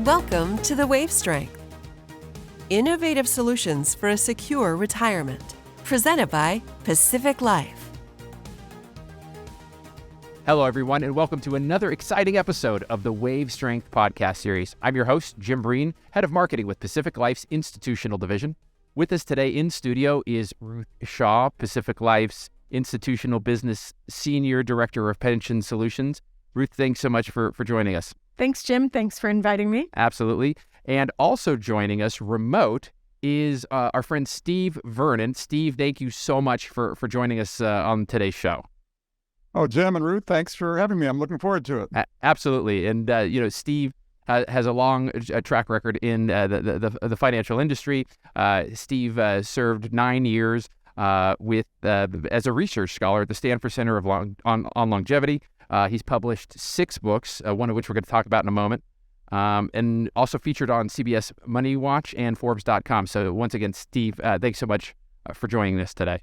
Welcome to the Wave Strength. Innovative solutions for a secure retirement. Presented by Pacific Life. Hello, everyone, and welcome to another exciting episode of the Wave Strength podcast series. I'm your host, Jim Breen, Head of Marketing with Pacific Life's Institutional Division. With us today in studio is Ruth Shaw, Pacific Life's Institutional Business Senior Director of Pension Solutions. Ruth, thanks so much for joining us. Thanks, Jim. Thanks for inviting me. Absolutely. And also joining us remote is our friend Steve Vernon. Steve, thank you so much for joining us on today's show. Oh, Jim and Ruth, thanks for having me. I'm looking forward to it. Absolutely. And, Steve has a long track record in the financial industry. Steve served 9 years as a research scholar at the Stanford Center on Longevity. He's published 6 books, one of which we're going to talk about in a moment, and also featured on CBS Money Watch and Forbes.com. So once again, Steve, thanks so much for joining us today.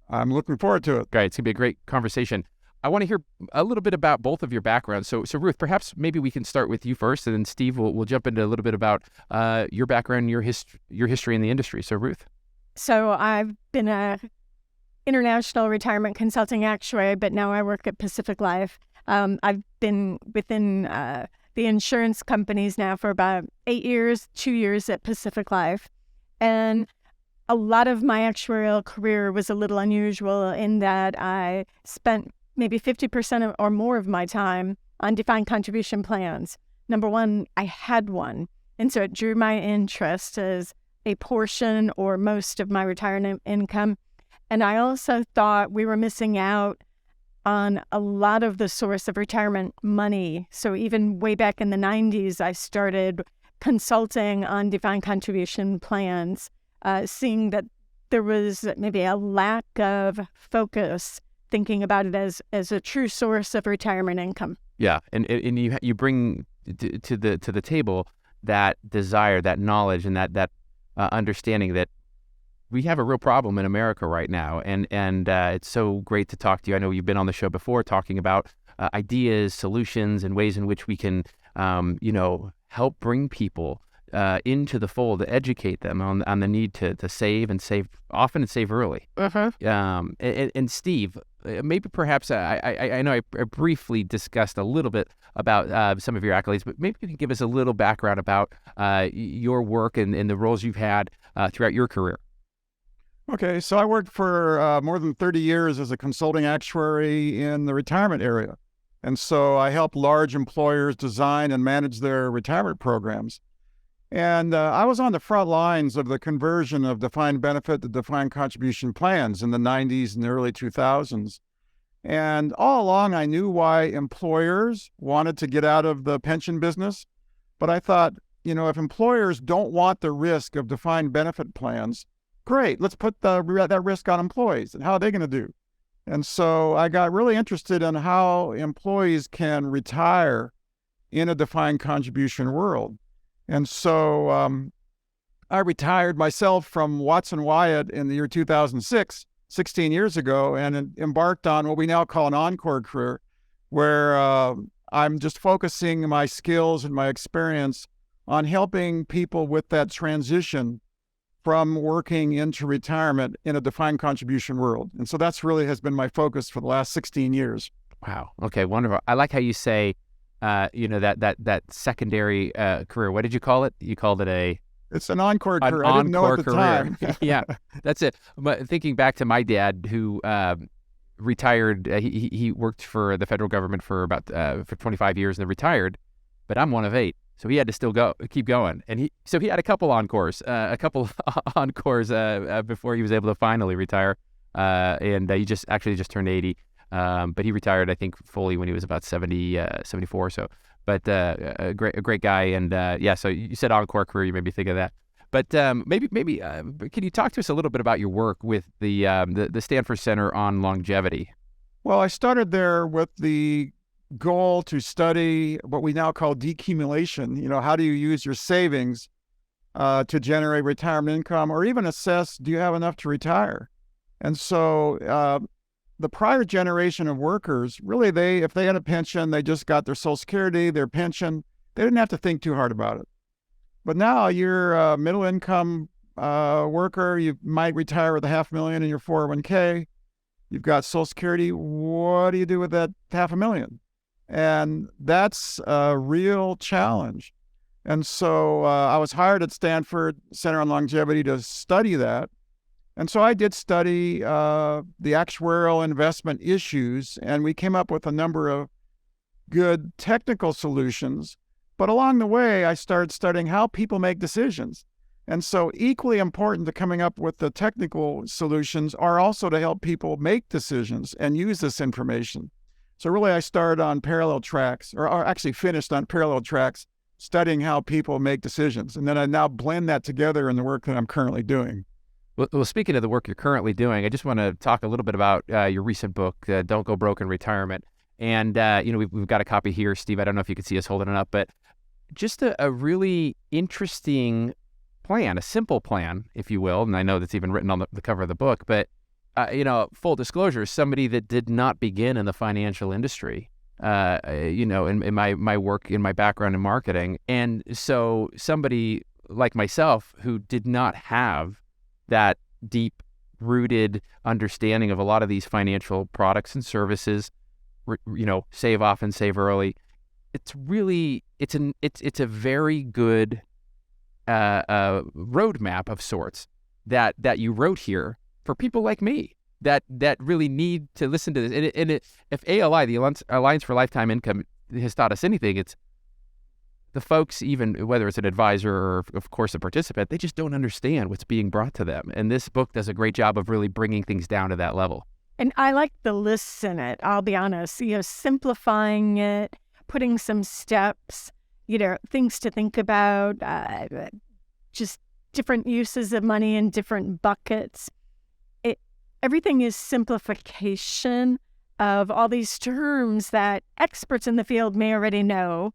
I'm looking forward to it. Great. It's going to be a great conversation. I want to hear a little bit about both of your backgrounds. So Ruth, perhaps maybe we can start with you first, and then Steve, we'll jump into a little bit about your background, your history in the industry. So Ruth. So I've been a international retirement consulting actuary, but now I work at Pacific Life. I've been within the insurance companies now for about 8 years, 2 years at Pacific Life. And a lot of my actuarial career was a little unusual in that I spent maybe 50% or more of my time on defined contribution plans. Number one, I had one. And so it drew my interest as a portion or most of my retirement income. And I also thought we were missing out on a lot of the source of retirement money. So even way back in the 90s, I started consulting on defined contribution plans, seeing that there was maybe a lack of focus thinking about it as a true source of retirement income. Yeah, and you bring to the table that desire, that knowledge, and that understanding that we have a real problem in America right now, and it's so great to talk to you. I know you've been on the show before talking about ideas, solutions, and ways in which we can, help bring people into the fold, to educate them on the need to save and save often and save early. And Steve, maybe perhaps I know I briefly discussed a little bit about some of your accolades, but maybe you can give us a little background about your work and the roles you've had throughout your career. Okay, so I worked for more than 30 years as a consulting actuary in the retirement area. And so I helped large employers design and manage their retirement programs. And I was on the front lines of the conversion of defined benefit to defined contribution plans in the 90s and the early 2000s. And all along, I knew why employers wanted to get out of the pension business. But I thought, if employers don't want the risk of defined benefit plans, great, let's put that risk on employees, and how are they going to do? And so I got really interested in how employees can retire in a defined contribution world. And so I retired myself from Watson Wyatt in the year 2006, 16 years ago, and embarked on what we now call an encore career, where I'm just focusing my skills and my experience on helping people with that transition from working into retirement in a defined contribution world. And so that's really has been my focus for the last 16 years. Wow. Okay, wonderful. I like how you say, that secondary career. What did you call it? You called it It's an encore career. I didn't know at the time. Yeah, that's it. But thinking back to my dad, who retired, he worked for the federal government for about for 25 years and then retired, but I'm one of 8. So he had to still keep going. And he had a couple encores before he was able to finally retire. And he just turned 80. But he retired, I think, fully when he was about 74 or so. But a great guy. And so you said encore career, you made me think of that. But maybe can you talk to us a little bit about your work with the Stanford Center on Longevity? Well, I started there with the goal to study what we now call decumulation. How do you use your savings to generate retirement income, or even assess, do you have enough to retire? And so the prior generation of workers, really, if they had a pension, they just got their Social Security, their pension. They didn't have to think too hard about it. But now you're a middle income worker. You might retire with $500,000 in your 401k. You've got Social Security. What do you do with that $500,000? And that's a real challenge. And so I was hired at Stanford Center on Longevity to study that. And so I did study the actuarial investment issues, and we came up with a number of good technical solutions. But along the way, I started studying how people make decisions. And so equally important to coming up with the technical solutions are also to help people make decisions and use this information. So really, I started on parallel tracks, or actually finished on parallel tracks, studying how people make decisions. And then I now blend that together in the work that I'm currently doing. Well, speaking of the work you're currently doing, I just want to talk a little bit about your recent book, Don't Go Broke in Retirement. And, we've got a copy here, Steve. I don't know if you can see us holding it up, but just a really interesting plan, a simple plan, if you will. And I know that's even written on the cover of the book, but, full disclosure, somebody that did not begin in the financial industry, in my work, in my background in marketing. And so somebody like myself who did not have that deep-rooted understanding of a lot of these financial products and services, save often, save early. It's a very good roadmap of sorts that you wrote here for people like me that really need to listen to this. And if ALI, the Alliance for Lifetime Income, has taught us anything, it's the folks, even whether it's an advisor or, of course, a participant, they just don't understand what's being brought to them. And this book does a great job of really bringing things down to that level. And I like the lists in it, I'll be honest, simplifying it, putting some steps, things to think about, just different uses of money in different buckets. Everything is simplification of all these terms that experts in the field may already know,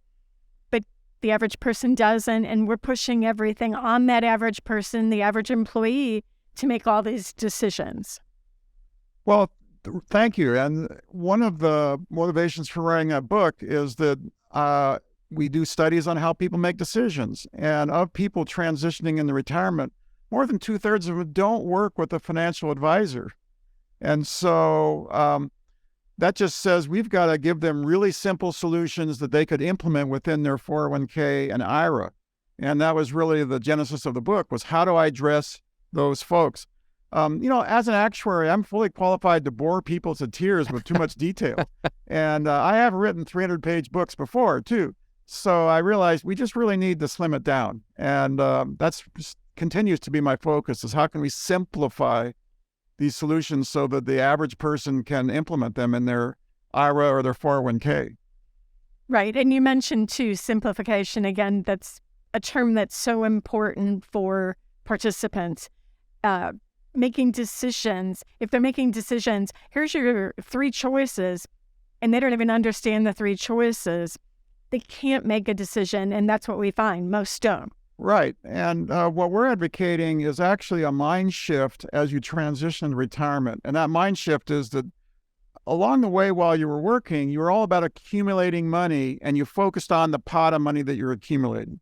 but the average person doesn't, and we're pushing everything on that average person, the average employee, to make all these decisions. Well, thank you. And one of the motivations for writing that book is that we do studies on how people make decisions. And of people transitioning into retirement, more than 2/3 of them don't work with a financial advisor. And so that just says we've got to give them really simple solutions that they could implement within their 401k and IRA. And that was really the genesis of the book, was how do I address those folks? As an actuary, I'm fully qualified to bore people to tears with too much detail. And I have written 300-page books before, too. So I realized we just really need to slim it down. And that's continues to be my focus, is how can we simplify these solutions so that the average person can implement them in their IRA or their 401k. Right. And you mentioned, too, simplification. Again, that's a term that's so important for participants. Making decisions. If they're making decisions, here's your 3 choices, and they don't even understand the 3 choices, they can't make a decision, and that's what we find. Most don't. Right. And what we're advocating is actually a mind shift as you transition to retirement. And that mind shift is that along the way while you were working, you were all about accumulating money, and you focused on the pot of money that you're accumulating.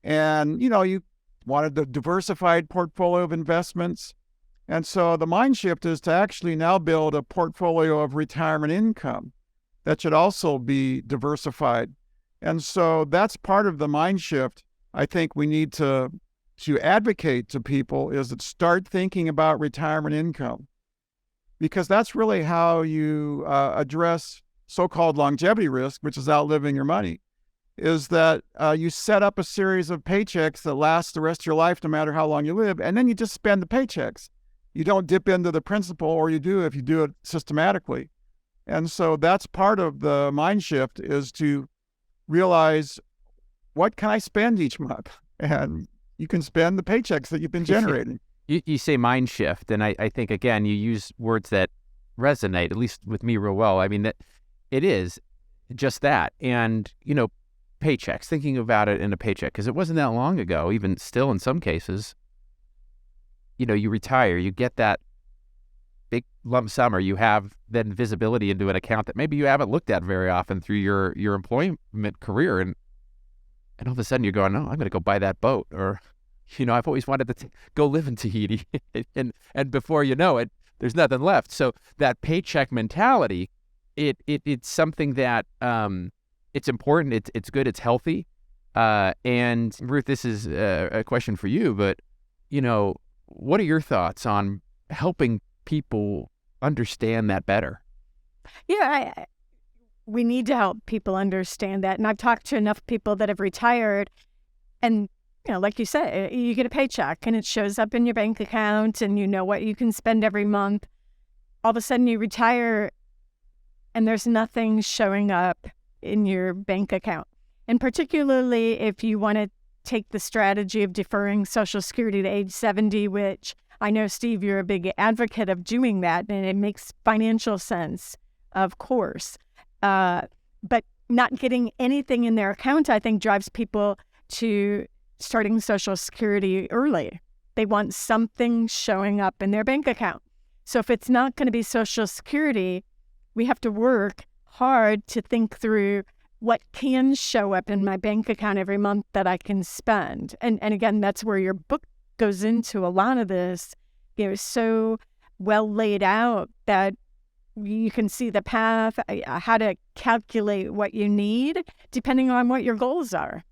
And, you wanted the diversified portfolio of investments. And so the mind shift is to actually now build a portfolio of retirement income that should also be diversified. And so that's part of the mind shift I think we need to advocate to people, is that start thinking about retirement income, because that's really how you address so-called longevity risk, which is outliving your money, is that you set up a series of paychecks that last the rest of your life, no matter how long you live, and then you just spend the paychecks. You don't dip into the principal, or you do if you do it systematically. And so that's part of the mind shift, is to realize, what can I spend each month? And you can spend the paychecks that you've been generating. You say mind shift, and I think, again, you use words that resonate, at least with me, real well. I mean, that it is just that. And, paychecks, thinking about it in a paycheck, because it wasn't that long ago, even still in some cases, you retire, you get that big lump sum, or you have then visibility into an account that maybe you haven't looked at very often through your employment career. And And all of a sudden you're going, oh, I'm going to go buy that boat. Or, I've always wanted to go live in Tahiti. and before you know it, there's nothing left. So that paycheck mentality, it's something that it's important. It's good. It's healthy. And Ruth, this is a question for you, but, what are your thoughts on helping people understand that better? Yeah, we need to help people understand that. And I've talked to enough people that have retired and, like you said, you get a paycheck and it shows up in your bank account and you know what you can spend every month. All of a sudden you retire and there's nothing showing up in your bank account. And particularly if you want to take the strategy of deferring Social Security to age 70, which I know, Steve, you're a big advocate of doing that, and it makes financial sense, of course. But not getting anything in their account, I think, drives people to starting Social Security early. They want something showing up in their bank account. So if it's not going to be Social Security, we have to work hard to think through what can show up in my bank account every month that I can spend. And again, that's where your book goes into a lot of this. So well laid out that you can see the path, how to calculate what you need depending on what your goals are.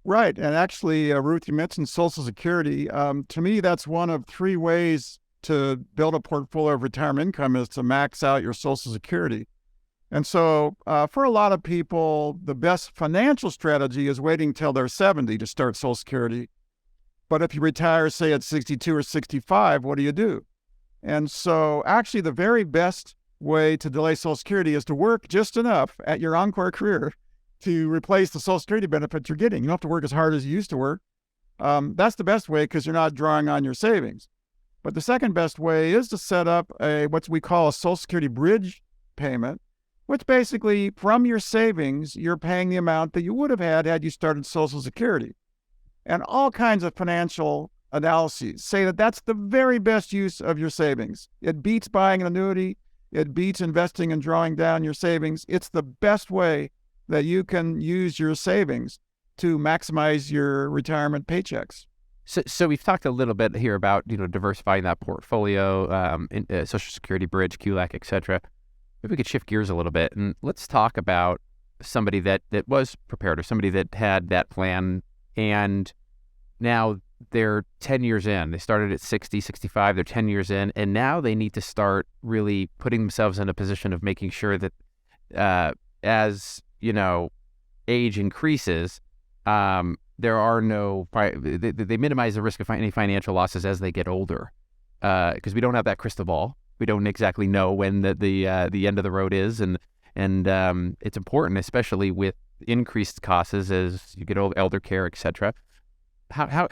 Right. And actually, Ruth, you mentioned Social Security. To me, that's one of three ways to build a portfolio of retirement income is to max out your Social Security. And so for a lot of people, the best financial strategy is waiting till they're 70 to start Social Security. But if you retire, say, at 62 or 65, what do you do? And so actually the very best way to delay Social Security is to work just enough at your encore career to replace the Social Security benefits you're getting. You don't have to work as hard as you used to work. That's the best way because you're not drawing on your savings. But the second best way is to set up what we call a Social Security bridge payment, which basically from your savings, you're paying the amount that you would have had you started Social Security. And all kinds of financial analyses say that that's the very best use of your savings. It beats buying an annuity. It beats investing and drawing down your savings. It's the best way that you can use your savings to maximize your retirement paychecks. So we've talked a little bit here about, diversifying that portfolio, Social Security bridge, QLAC, et cetera. Maybe we could shift gears a little bit and let's talk about somebody that was prepared or somebody that had that plan and now they're 10 years in. They started at 60, 65, they're 10 years in, and now they need to start really putting themselves in a position of making sure that as, age increases, there are they minimize the risk of any financial losses as they get older because we don't have that crystal ball. We don't exactly know when the end of the road is, and it's important, especially with increased costs as you get old, elder care, et cetera. How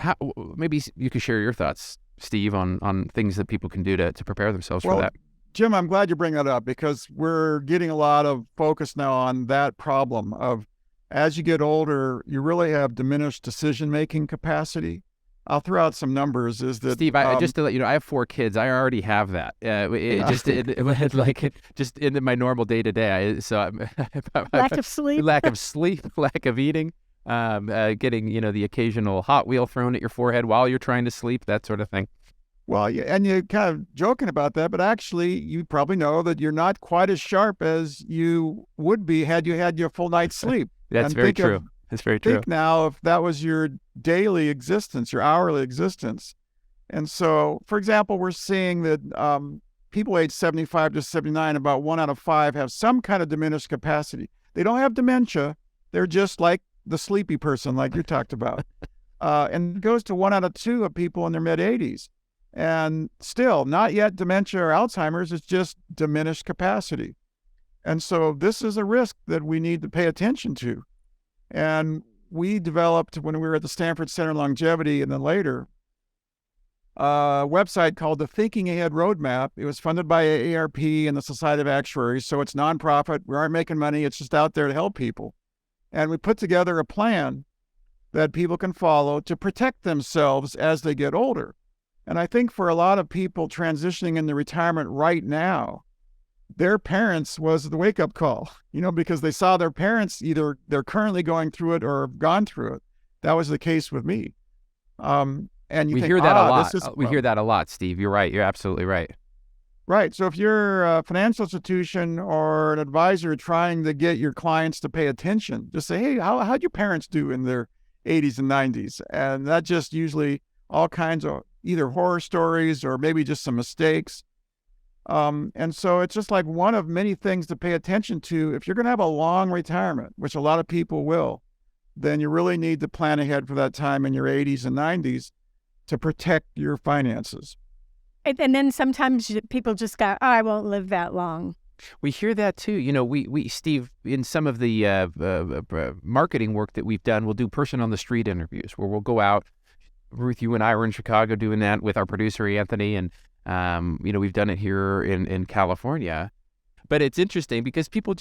maybe you could share your thoughts, Steve, on things that people can do to prepare themselves for that. Jim, I'm glad you bring that up because we're getting a lot of focus now on that problem of as you get older, you really have diminished decision-making capacity. I'll throw out some numbers. Is that Steve? Just to let you know, I have 4 kids. I already have that. Just in my normal day to day. So lack of sleep, lack of eating, getting the occasional Hot Wheel thrown at your forehead while you're trying to sleep, that sort of thing. Well, yeah, and you're kind of joking about that, but actually, you probably know that you're not quite as sharp as you would be had you had your full night's sleep. That's very true. That's very true. Think now if that was your daily existence, your hourly existence. And so, for example, we're seeing that people aged 75 to 79, about 1 out of 5 have some kind of diminished capacity. They don't have dementia. They're just like the sleepy person like you talked about. And it goes to 1 out of 2 of people in their mid-80s. And still, not yet dementia or Alzheimer's, it's just diminished capacity. And so this is a risk that we need to pay attention to. And we developed, when we were at the Stanford Center on Longevity and then later, a website called the Thinking Ahead Roadmap. It was funded by AARP and the Society of Actuaries, so it's nonprofit. We aren't making money. It's just out there to help people. And we put together a plan that people can follow to protect themselves as they get older. And I think for a lot of people transitioning into retirement right now, their parents was the wake-up call, because they saw their parents, either they're currently going through it or have gone through it. That was the case with me. And you We think, hear that a lot. this is We hear that a lot, Steve. You're right. You're absolutely right. right. So if you're a financial institution or an advisor trying to get your clients to pay attention, just say, hey, how'd your parents do in their 80s and 90s? And that just usually all kinds of either horror stories or maybe just some mistakes. And so it's just like one of many things to pay attention to. If you're going to have a long retirement, which a lot of people will, then you really need to plan ahead for that time in your 80s and 90s to protect your finances. And then sometimes people just go, oh, I won't live that long. We hear that too. You know, we Steve, in some of the marketing work that we've done, we'll do person on the street interviews where we'll go out. Ruth, you and I were in Chicago doing that with our producer, Anthony, and, we've done it here in California. But it's interesting because people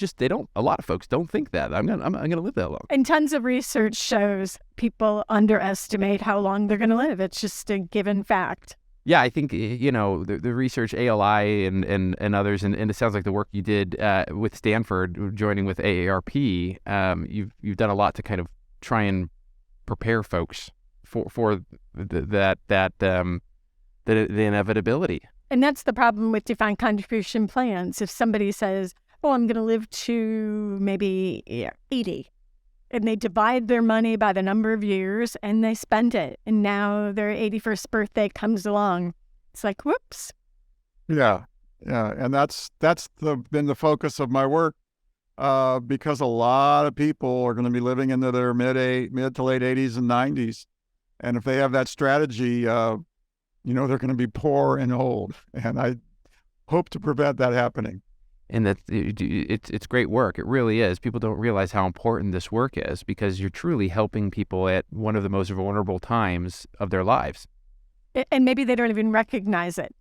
a lot of folks don't think that I'm gonna live that long. And tons of research shows people underestimate how long they're going to live. It's just a given fact. Yeah, I think, the research, ALI and others, and it sounds like the work you did with Stanford, joining with AARP, you've done a lot to kind of try and prepare folks for the inevitability. And that's the problem with defined contribution plans. If somebody says, oh, I'm going to live to maybe 80, and they divide their money by the number of years and they spend it, and now their 81st birthday comes along, it's like, whoops. Yeah. And that's been the focus of my work, because a lot of people are going to be living into their mid to late 80s and 90s. And if they have that strategy, they're going to be poor and old. And I hope to prevent that happening. And that it's great work. It really is. People don't realize how important this work is because you're truly helping people at one of the most vulnerable times of their lives. And maybe they don't even recognize it.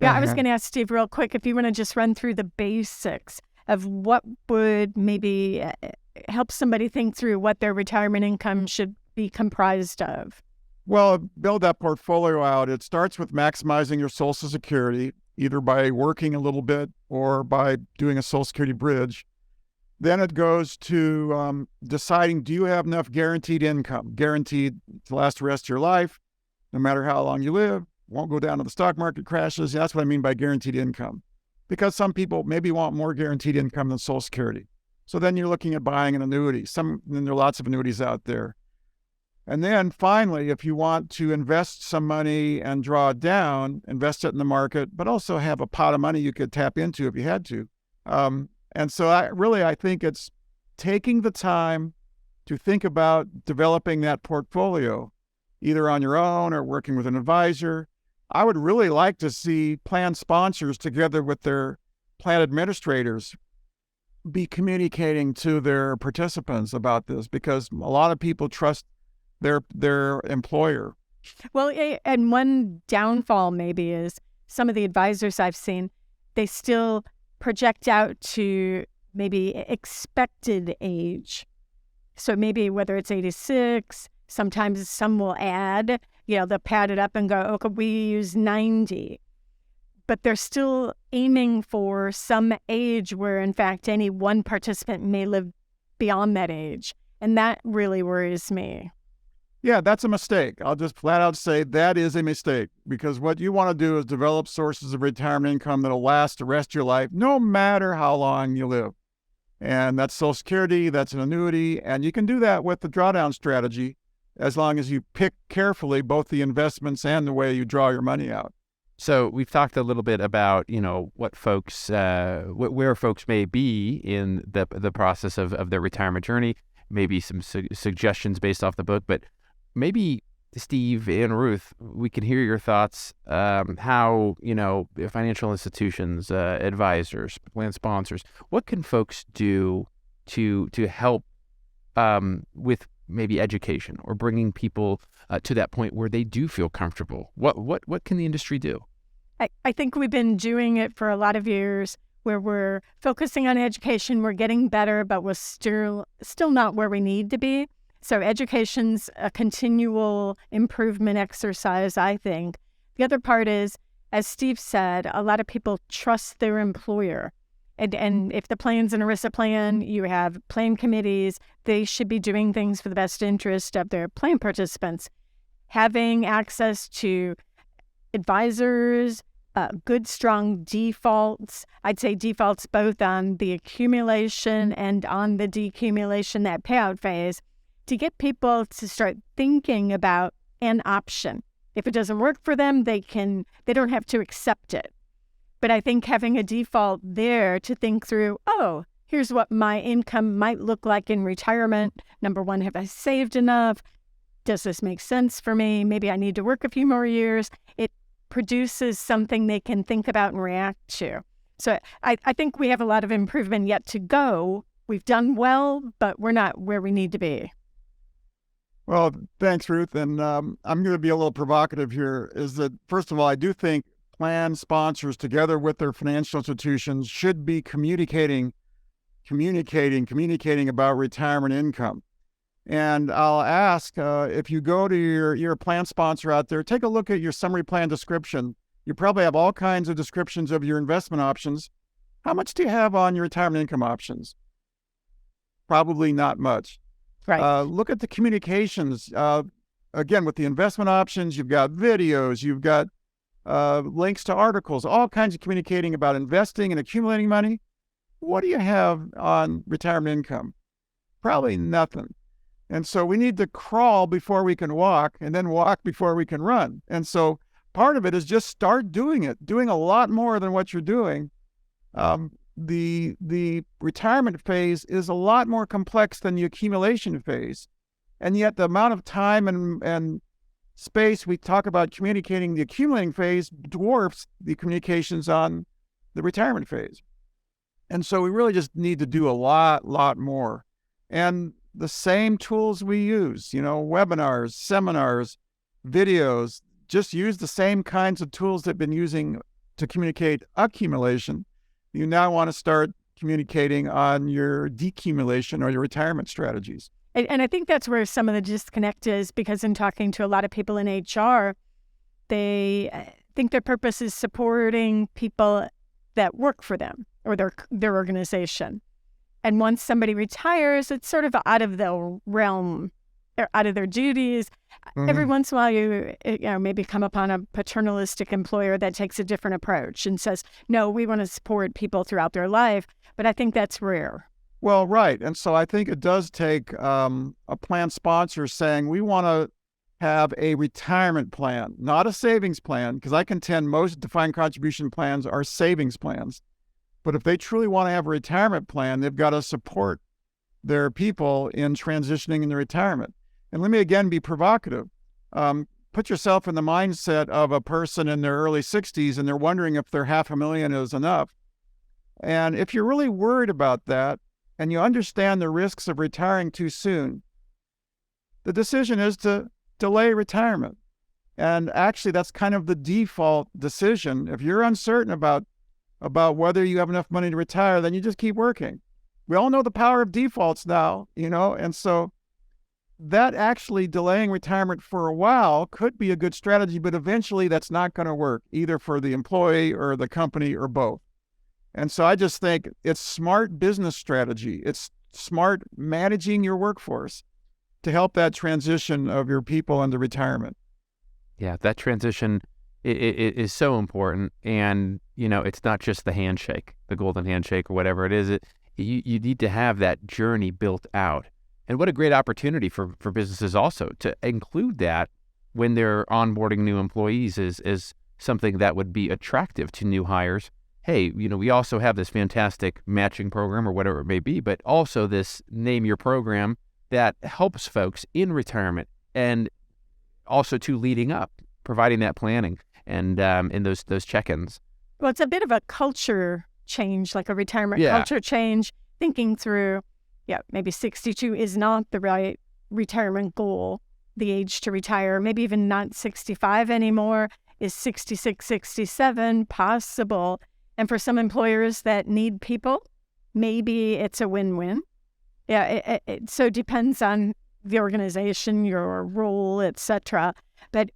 Yeah, I was going to ask Steve real quick if you want to just run through the basics of what would maybe help somebody think through what their retirement income should be comprised of. Well, build that portfolio out. It starts with maximizing your Social Security, either by working a little bit or by doing a Social Security bridge. Then it goes to deciding, do you have enough guaranteed income, guaranteed to last the rest of your life, no matter how long you live, won't go down to the stock market crashes. That's what I mean by guaranteed income. Because some people maybe want more guaranteed income than Social Security. So then you're looking at buying an annuity. Then there are lots of annuities out there. And then finally, if you want to invest some money and draw it down, invest it in the market, but also have a pot of money you could tap into if you had to. And so I think it's taking the time to think about developing that portfolio, either on your own or working with an advisor. I would really like to see plan sponsors together with their plan administrators be communicating to their participants about this, because a lot of people trust their employer. Well, and one downfall maybe is some of the advisors I've seen, they still project out to maybe expected age. So maybe whether it's 86, sometimes some will add, they'll pad it up and go, okay, we use 90. But they're still aiming for some age where, in fact, any one participant may live beyond that age. And that really worries me. Yeah, that's a mistake. I'll just flat out say that is a mistake, because what you want to do is develop sources of retirement income that'll last the rest of your life, no matter how long you live. And that's Social Security, that's an annuity, and you can do that with the drawdown strategy as long as you pick carefully both the investments and the way you draw your money out. So we've talked a little bit about, what folks, where folks may be in the process of their retirement journey, maybe some suggestions based off the book, but maybe Steve and Ruth, we can hear your thoughts, how, financial institutions, advisors, plan sponsors, what can folks do to help with maybe education or bringing people to that point where they do feel comfortable? What can the industry do? I think we've been doing it for a lot of years, where we're focusing on education, we're getting better, but we're still not where we need to be. So education's a continual improvement exercise, I think. The other part is, as Steve said, a lot of people trust their employer. And if the plan's an ERISA plan, you have plan committees. They should be doing things for the best interest of their plan participants. Having access to advisors, good, strong defaults. I'd say defaults both on the accumulation and on the decumulation, that payout phase, to get people to start thinking about an option. If it doesn't work for them, they don't have to accept it. But I think having a default there to think through, oh, here's what my income might look like in retirement. Number one, have I saved enough? Does this make sense for me? Maybe I need to work a few more years. It produces something they can think about and react to. So I think we have a lot of improvement yet to go. We've done well, but we're not where we need to be. Well, thanks, Ruth. And I'm going to be a little provocative here, is that, first of all, I do think plan sponsors, together with their financial institutions, should be communicating about retirement income. And I'll ask, if you go to your plan sponsor out there, take a look at your summary plan description. You probably have all kinds of descriptions of your investment options. How much do you have on your retirement income options? Probably not much. Right. Look at the communications. Again, with the investment options, you've got videos, you've got links to articles, all kinds of communicating about investing and accumulating money. What do you have on retirement income? Probably nothing. And so we need to crawl before we can walk, and then walk before we can run. And so part of it is just start doing it, doing a lot more than what you're doing. The retirement phase is a lot more complex than the accumulation phase. And yet the amount of time and space we talk about communicating the accumulating phase dwarfs the communications on the retirement phase. And so we really just need to do a lot more. And the same tools we use, webinars, seminars, videos, just use the same kinds of tools that have been using to communicate accumulation. You now want to start communicating on your decumulation or your retirement strategies. And I think that's where some of the disconnect is, because in talking to a lot of people in HR, they think their purpose is supporting people that work for them or their organization. And once somebody retires, it's sort of out of their realm, or out of their duties. Mm-hmm. Every once in a while, you maybe come upon a paternalistic employer that takes a different approach and says, no, we want to support people throughout their life. But I think that's rare. Well, right. And so I think it does take a plan sponsor saying, we want to have a retirement plan, not a savings plan, because I contend most defined contribution plans are savings plans. But if they truly want to have a retirement plan, they've got to support their people in transitioning into retirement. And let me again be provocative. Put yourself in the mindset of a person in their early 60s and they're wondering if their $500,000 is enough. And if you're really worried about that and you understand the risks of retiring too soon, the decision is to delay retirement. And actually, that's kind of the default decision. If you're uncertain about whether you have enough money to retire, then you just keep working. We all know the power of defaults now, and so that actually delaying retirement for a while could be a good strategy, but eventually that's not going to work either for the employee or the company or both. And so I just think it's smart business strategy. It's smart managing your workforce to help that transition of your people into retirement. Yeah, that transition is so important. And, it's not just the handshake, the golden handshake or whatever it is. You need to have that journey built out. And what a great opportunity for businesses also to include that when they're onboarding new employees is something that would be attractive to new hires. Hey, we also have this fantastic matching program or whatever it may be, but also this name your program that helps folks in retirement and also to leading up, providing that planning and in those check-ins. Well, it's a bit of a culture change, like a retirement culture change, thinking through, maybe 62 is not the right retirement goal, the age to retire, maybe even not 65 anymore. Is 66, 67 possible? And for some employers that need people, maybe it's a win-win. Yeah, it so depends on the organization, your role, etc. But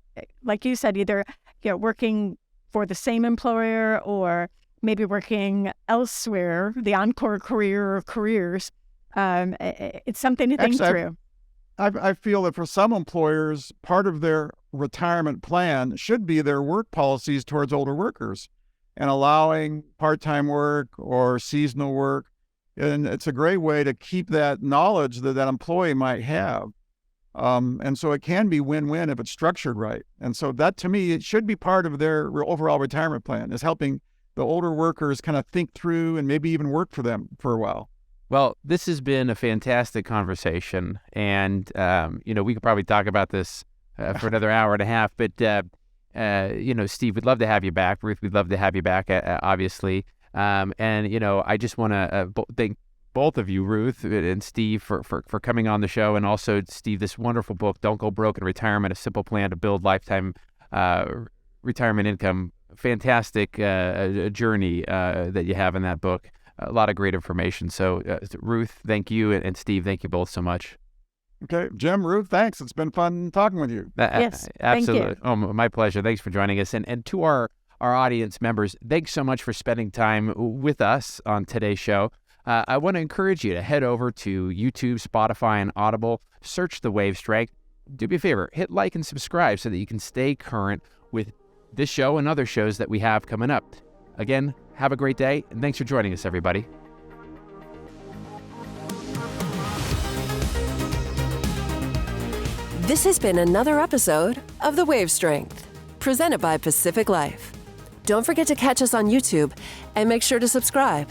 like you said, either working for the same employer or maybe working elsewhere, the encore career or careers. It's something to think through. I feel that for some employers, part of their retirement plan should be their work policies towards older workers and allowing part-time work or seasonal work. And it's a great way to keep that knowledge that that employee might have. And so it can be win-win if it's structured right. And so that, to me, it should be part of their overall retirement plan, is helping the older workers kind of think through and maybe even work for them for a while. Well, this has been a fantastic conversation, and we could probably talk about this for another hour and a half. But Steve, we'd love to have you back. Ruth, we'd love to have you back, obviously. I just want to thank both of you, Ruth and Steve, for coming on the show, and also Steve, this wonderful book, "Don't Go Broke in Retirement: A Simple Plan to Build Lifetime Retirement Income." Fantastic journey that you have in that book. A lot of great information. So, Ruth, thank you, and Steve, thank you both so much. Okay, Jim, Ruth, thanks. It's been fun talking with you. Yes, absolutely. Thank you. Oh, my pleasure. Thanks for joining us, and to our audience members, thanks so much for spending time with us on today's show. I want to encourage you to head over to YouTube, Spotify, and Audible. Search The Wave Strength. Do me a favor, hit like and subscribe so that you can stay current with this show and other shows that we have coming up. Again, have a great day, and thanks for joining us, everybody. This has been another episode of The Wave Strength, presented by Pacific Life. Don't forget to catch us on YouTube and make sure to subscribe.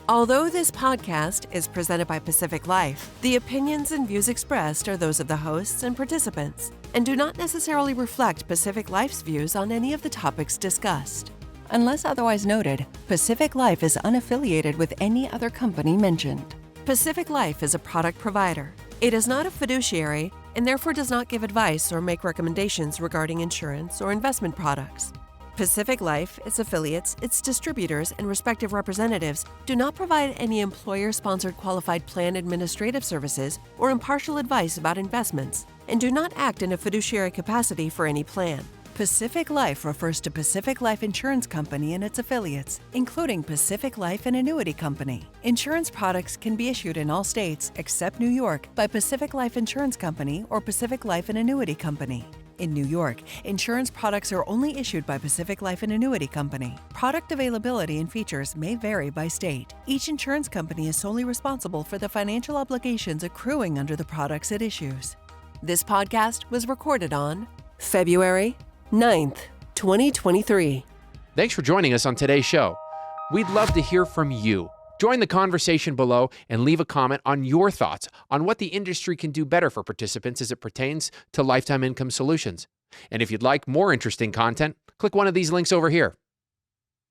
Although this podcast is presented by Pacific Life, the opinions and views expressed are those of the hosts and participants and do not necessarily reflect Pacific Life's views on any of the topics discussed. Unless otherwise noted, Pacific Life is unaffiliated with any other company mentioned. Pacific Life is a product provider. It is not a fiduciary and therefore does not give advice or make recommendations regarding insurance or investment products. Pacific Life, its affiliates, its distributors, and respective representatives do not provide any employer-sponsored qualified plan administrative services or impartial advice about investments, and do not act in a fiduciary capacity for any plan. Pacific Life refers to Pacific Life Insurance Company and its affiliates, including Pacific Life and Annuity Company. Insurance products can be issued in all states except New York by Pacific Life Insurance Company or Pacific Life and Annuity Company. In New York, insurance products are only issued by Pacific Life and Annuity Company. Product availability and features may vary by state. Each insurance company is solely responsible for the financial obligations accruing under the products it issues. This podcast was recorded on February 9th, 2023. Thanks for joining us on today's show. We'd love to hear from you. Join the conversation below and leave a comment on your thoughts on what the industry can do better for participants as it pertains to lifetime income solutions. And if you'd like more interesting content, click one of these links over here.